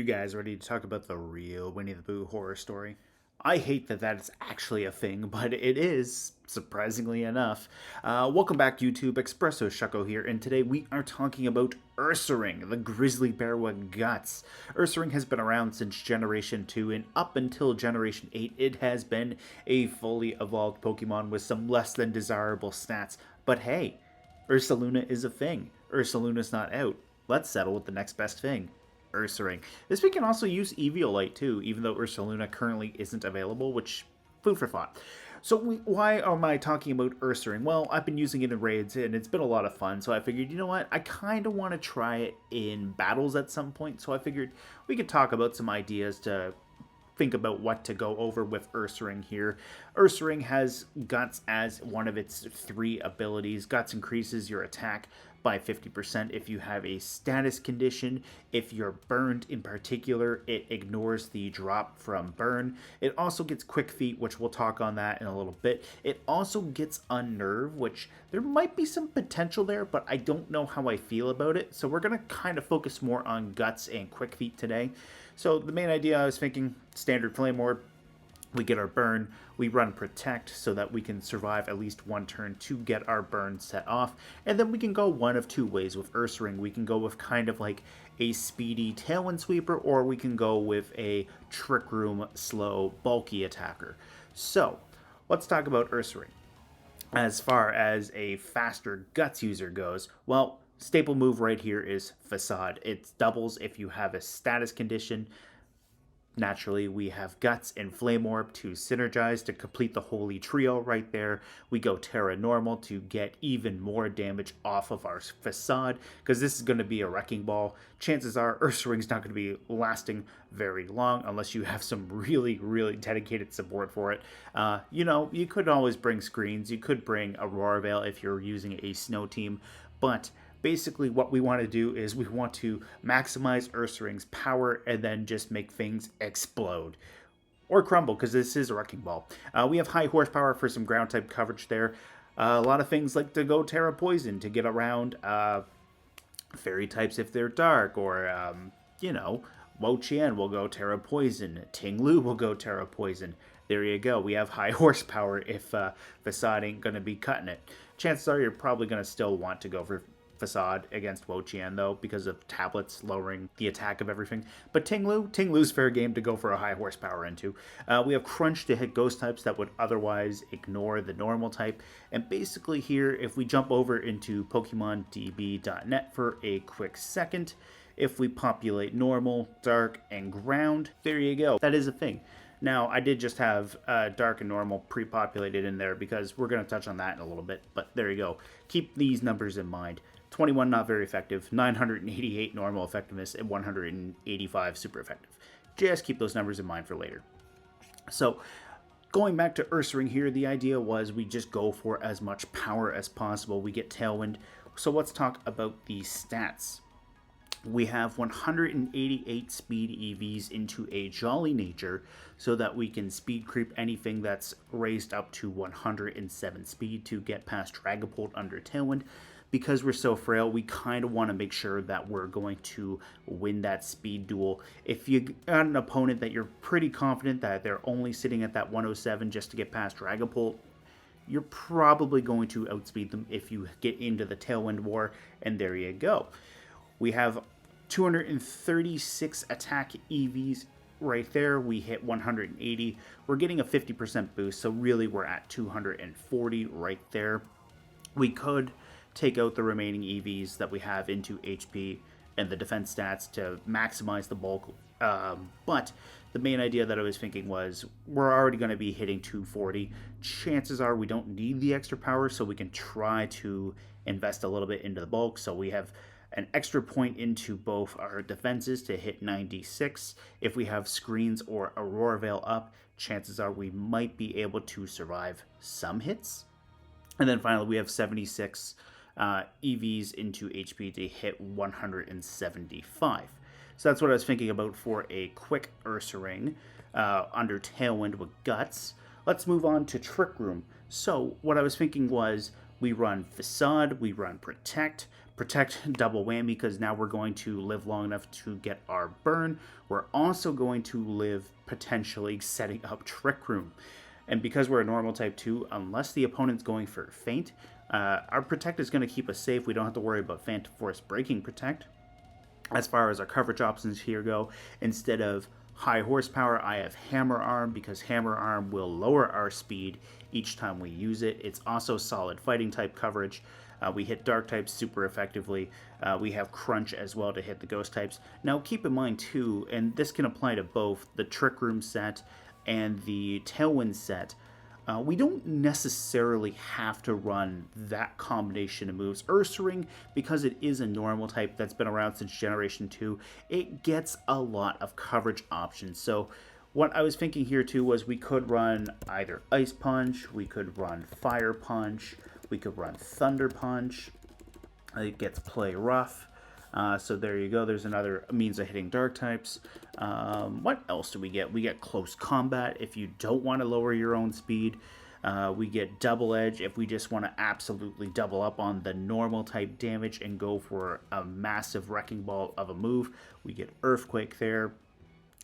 guys ready to talk about the real Winnie the Pooh horror story? I hate that that's actually a thing, but it is, surprisingly enough. Welcome back, YouTube. Espresso Shucko here, and today we are talking about Ursaring, the grizzly bear with guts. Ursaring has been around since Generation 2, and up until Generation 8, it has been a fully evolved Pokemon with some less than desirable stats. But hey, Ursaluna is a thing. Ursaluna's not out. Let's settle with the next best thing. Ursaring. This we can also use Eviolite too, even though Ursaluna currently isn't available, which, food for thought. So why am I talking about Ursaring? Well, I've been using it in raids, and it's been a lot of fun, so I figured, you know what, I kind of want to try it in battles at some point, so I figured we could talk about some ideas to think about what to go over with Ursaring here. Ursaring has Guts as one of its 3 abilities. Guts increases your attack by 50% if you have a status condition. If you're burned in particular, it ignores the drop from burn. It also gets Quick Feet, which we'll talk on that in a little bit. It also gets Unnerve, which there might be some potential there, but I don't know how I feel about it. So we're going to kind of focus more on Guts and Quick Feet today. So the main idea I was thinking, standard Flame Orb, we get our burn, we run Protect so that we can survive at least one turn to get our burn set off, and then we can go one of 2 ways with Ursaring. We can go with kind of like a speedy Tailwind Sweeper, or we can go with a Trick Room slow bulky attacker. So let's talk about Ursaring. As far as a faster Guts user goes, well, staple move right here is Facade. It doubles if you have a status condition. Naturally, we have Guts and Flame Orb to synergize to complete the holy trio right there. We go Terra Normal to get even more damage off of our Facade, because this is going to be a Wrecking Ball. Chances are Ursaring's not going to be lasting very long unless you have some really, really dedicated support for it. You could always bring screens. You could bring Aurora Veil if you're using a snow team, but basically what we want to do is we want to maximize Ursaring's power and then just make things explode. Or crumble, because this is a Wrecking Ball. We have high horsepower for some ground type coverage there. A lot of things like to go Terra Poison to get around fairy types if they're dark, or, Wo-Chien will go Terra Poison. Ting-Lu will go Terra Poison. There you go. We have high horsepower if Facade ain't going to be cutting it. Chances are you're probably going to still want to go for Facade against Wo-Chien, though, because of tablets lowering the attack of everything. But Ting-Lu's fair game to go for a high horsepower into. We have Crunch to hit ghost types that would otherwise ignore the normal type. And basically here, if we jump over into PokemonDB.net for a quick second, if we populate normal, dark, and ground, there you go. That is a thing. Now, I did just have dark and normal pre-populated in there because we're going to touch on that in a little bit, but there you go. Keep these numbers in mind. 21 not very effective, 988 normal effectiveness, and 185 super effective. Just keep those numbers in mind for later. So, going back to Ursaring here, the idea was we just go for as much power as possible. We get Tailwind. So let's talk about the stats. We have 188 speed EVs into a Jolly Nature so that we can speed creep anything that's raised up to 107 speed to get past Dragapult under Tailwind. Because we're so frail, we kind of want to make sure that we're going to win that speed duel. If you got an opponent that you're pretty confident that they're only sitting at that 107 just to get past Dragapult, you're probably going to outspeed them if you get into the Tailwind War, and there you go. We have 236 attack EVs right there. We hit 180. We're getting a 50% boost, so really we're at 240 right there. We could take out the remaining EVs that we have into HP and the defense stats to maximize the bulk. But the main idea that I was thinking was we're already going to be hitting 240. Chances are we don't need the extra power, so we can try to invest a little bit into the bulk. So we have an extra point into both our defenses to hit 96. If we have screens or Aurora Veil up, chances are we might be able to survive some hits. And then finally, we have 76 EVs into HP to hit 175. So that's what I was thinking about for a quick Ursaring under Tailwind with Guts. Let's move on to Trick Room. So what I was thinking was we run Facade, we run Protect. Protect, double whammy, because now we're going to live long enough to get our burn. We're also going to live potentially setting up Trick Room. And because we're a normal type 2, unless the opponent's going for Feint, our Protect is going to keep us safe. We don't have to worry about Phantom Force breaking Protect. As far as our coverage options here go, instead of high horsepower, I have Hammer Arm, because Hammer Arm will lower our speed each time we use it. It's also solid fighting type coverage. We hit dark types super effectively. We have Crunch as well to hit the ghost types. Now keep in mind too, and this can apply to both the Trick Room set and the Tailwind set, we don't necessarily have to run that combination of moves. Ursaring, because it is a normal type that's been around since Generation 2, it gets a lot of coverage options. So what I was thinking here too was we could run either Ice Punch, we could run Fire Punch, we could run Thunder Punch. It gets play rough. So there you go. There's another means of hitting dark types. What else do we get? We get close combat if you don't want to lower your own speed. We get double edge if we just want to absolutely double up on the normal type damage and go for a massive wrecking ball of a move. We get earthquake there.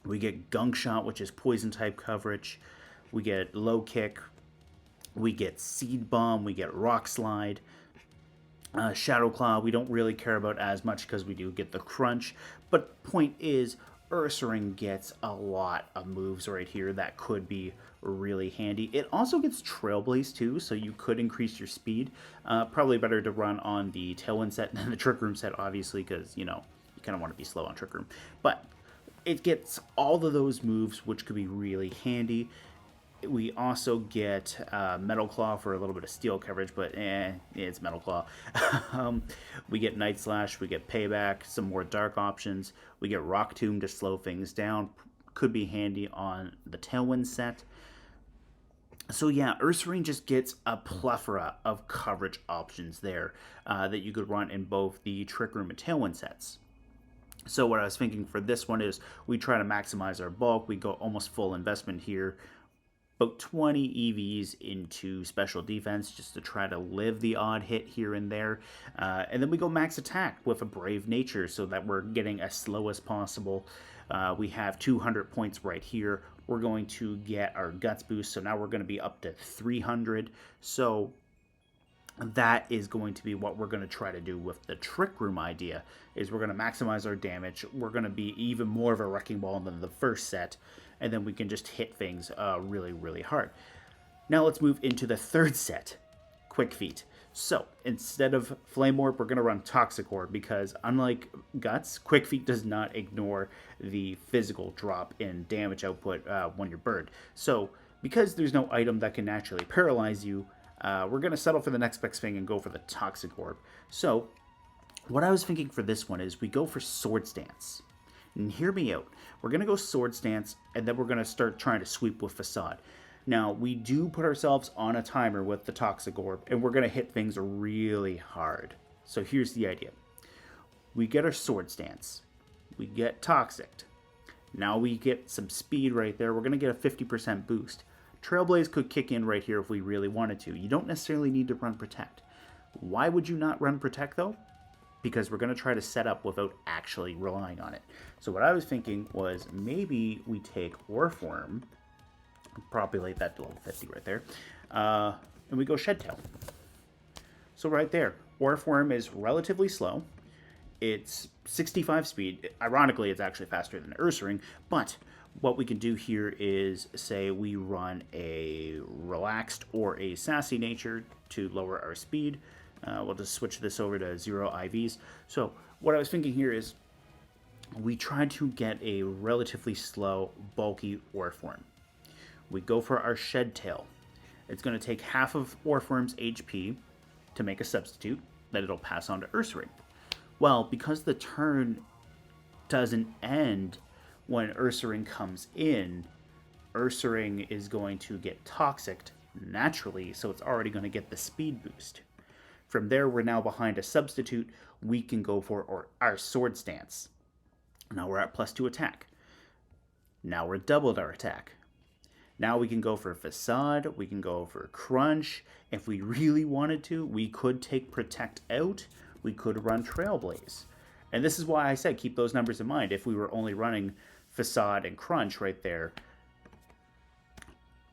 We get gunk shot, which is poison type coverage. We get low kick. We get seed bomb. We get rock slide. Shadow Claw, we don't really care about as much because we do get the crunch. But point is, Ursaring gets a lot of moves right here that could be really handy. It also gets Trailblaze too, so you could increase your speed. Probably better to run on the Tailwind set than the Trick Room set, obviously, because, you know, you kind of want to be slow on Trick Room. But it gets all of those moves, which could be really handy. We also get Metal Claw for a little bit of steel coverage, but it's Metal Claw. We get Night Slash, we get Payback, some more dark options. We get Rock Tomb to slow things down. Could be handy on the Tailwind set. So yeah, Ursaring just gets a plethora of coverage options there that you could run in both the Trick Room and Tailwind sets. So what I was thinking for this one is we try to maximize our bulk. We go almost full investment here. About 20 EVs into special defense just to try to live the odd hit here and there. And then we go max attack with a brave nature so that we're getting as slow as possible. We have 200 points right here. We're going to get our guts boost, so now we're going to be up to 300. So that is going to be what we're going to try to do with the Trick Room idea, is we're going to maximize our damage. We're going to be even more of a wrecking ball than the first set, and then we can just hit things really, really hard. Now let's move into the third set, Quick Feet. So instead of Flame Orb, we're going to run Toxic Orb, because unlike Guts, Quick Feet does not ignore the physical drop in damage output when you're burned. So because there's no item that can naturally paralyze you, we're going to settle for the next best thing and go for the Toxic Orb. So what I was thinking for this one is we go for Sword Stance. And hear me out. We're going to go Sword Stance, and then we're going to start trying to sweep with Facade. Now, we do put ourselves on a timer with the Toxic Orb, and we're going to hit things really hard. So here's the idea. We get our Sword Stance. We get Toxic. Now we get some speed right there. We're going to get a 50% boost. Trailblaze could kick in right here if we really wanted to. You don't necessarily need to run Protect. Why would you not run Protect, though? Because we're going to try to set up without actually relying on it. So what I was thinking was maybe we take Orfworm, populate that to level 50 right there, and we go Shedtail. So right there, Orfworm is relatively slow. It's 65 speed. Ironically, it's actually faster than Ursaring, but what we can do here is say we run a Relaxed or a Sassy Nature to lower our speed. We'll just switch this over to 0 IVs. So what I was thinking here is we try to get a relatively slow, bulky Orfworm. We go for our Shedtail. It's going to take half of Orfworm's HP to make a substitute that it'll pass on to Ursaring. Well, because the turn doesn't end when Ursaring comes in, Ursaring is going to get Toxicked naturally, so it's already going to get the speed boost. From there, we're now behind a substitute. We can go for our Sword Stance. Now we're at +2 attack. Now we're doubled our attack. Now we can go for Facade. We can go for Crunch. If we really wanted to, we could take Protect out. we could run Trailblaze. And this is why I said keep those numbers in mind. If we were only running Facade and Crunch right there,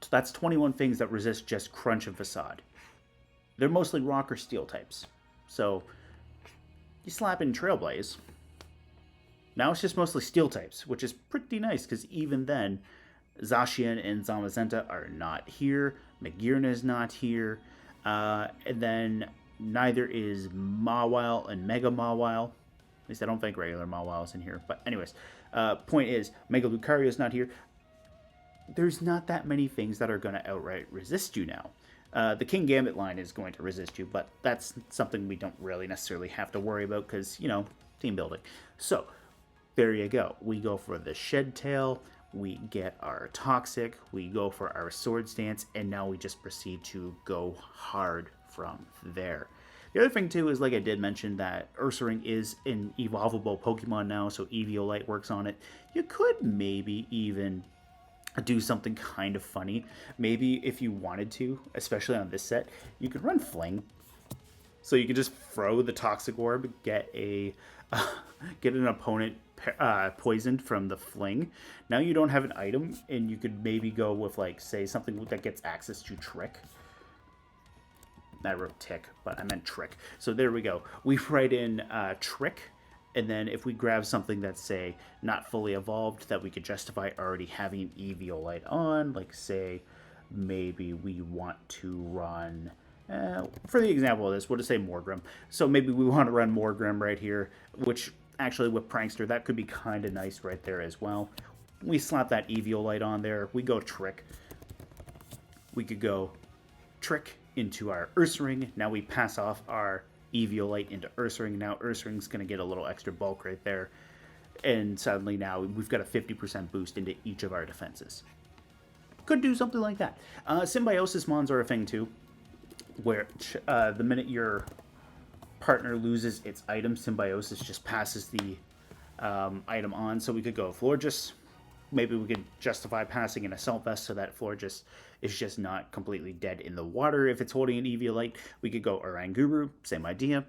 so that's 21 things that resist just Crunch and Facade. They're mostly rock or steel types. So you slap in Trailblaze. Now it's just mostly steel types, which is pretty nice because even then, Zacian and Zamazenta are not here. Magirna is not here. And then neither is Mawile and Mega Mawile. At least I don't think regular Mawile is in here. But anyways, point is, Mega Lucario is not here. There's not that many things that are going to outright resist you now. The King Gambit line is going to resist you, but that's something we don't really necessarily have to worry about because, you know, team building. So, there you go. We go for the Shed Tail, we get our Toxic, we go for our Swords Dance, and now we just proceed to go hard from there. The other thing, too, is like I did mention that Ursaring is an evolvable Pokemon now, so Eviolite works on it. You could maybe even do something kind of funny. Maybe if you wanted to, especially on this set, you could run Fling. So you could just throw the Toxic Orb, get an opponent poisoned from the Fling. Now you don't have an item, and you could maybe go with, like, say, something that gets access to Trick. I wrote Tick, but I meant Trick. So there we go. We write in Trick, and then if we grab something that's, say, not fully evolved, that we could justify already having Eviolite on, like, say, maybe we want to run... for the example of this, we'll just say Morgrem. So maybe we want to run Morgrem right here, which actually with Prankster, that could be kind of nice right there as well. We slap that Eviolite on there. We go Trick. We could go Trick into our Ursaring. Now we pass off our Eviolite into Ursaring. Now Ursaring's going to get a little extra bulk right there. And suddenly now we've got a 50% boost into each of our defenses. Could do something like that. Symbiosis Mons are a thing too, where the minute your partner loses its item, Symbiosis just passes the item on. So we could go Florges. Maybe we could justify passing an Assault Vest so that Florges is just not completely dead in the water if it's holding an Eviolite. We could go Oranguru, same idea.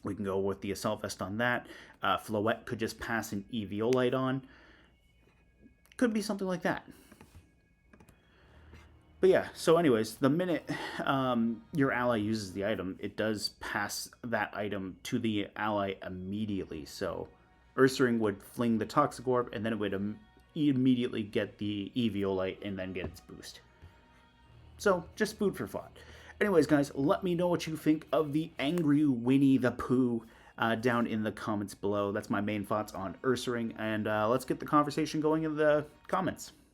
We can go with the Assault Vest on that. Floette could just pass an Eviolite on. Could be something like that. But yeah, so anyways, the minute your ally uses the item, it does pass that item to the ally immediately. So Ursaring would fling the Toxic Orb, and then it would immediately get the Eviolite and then get its boost. So, just food for thought. Anyways, guys, let me know what you think of the Angry Winnie the Pooh down in the comments below. That's my main thoughts on Ursaring, and let's get the conversation going in the comments.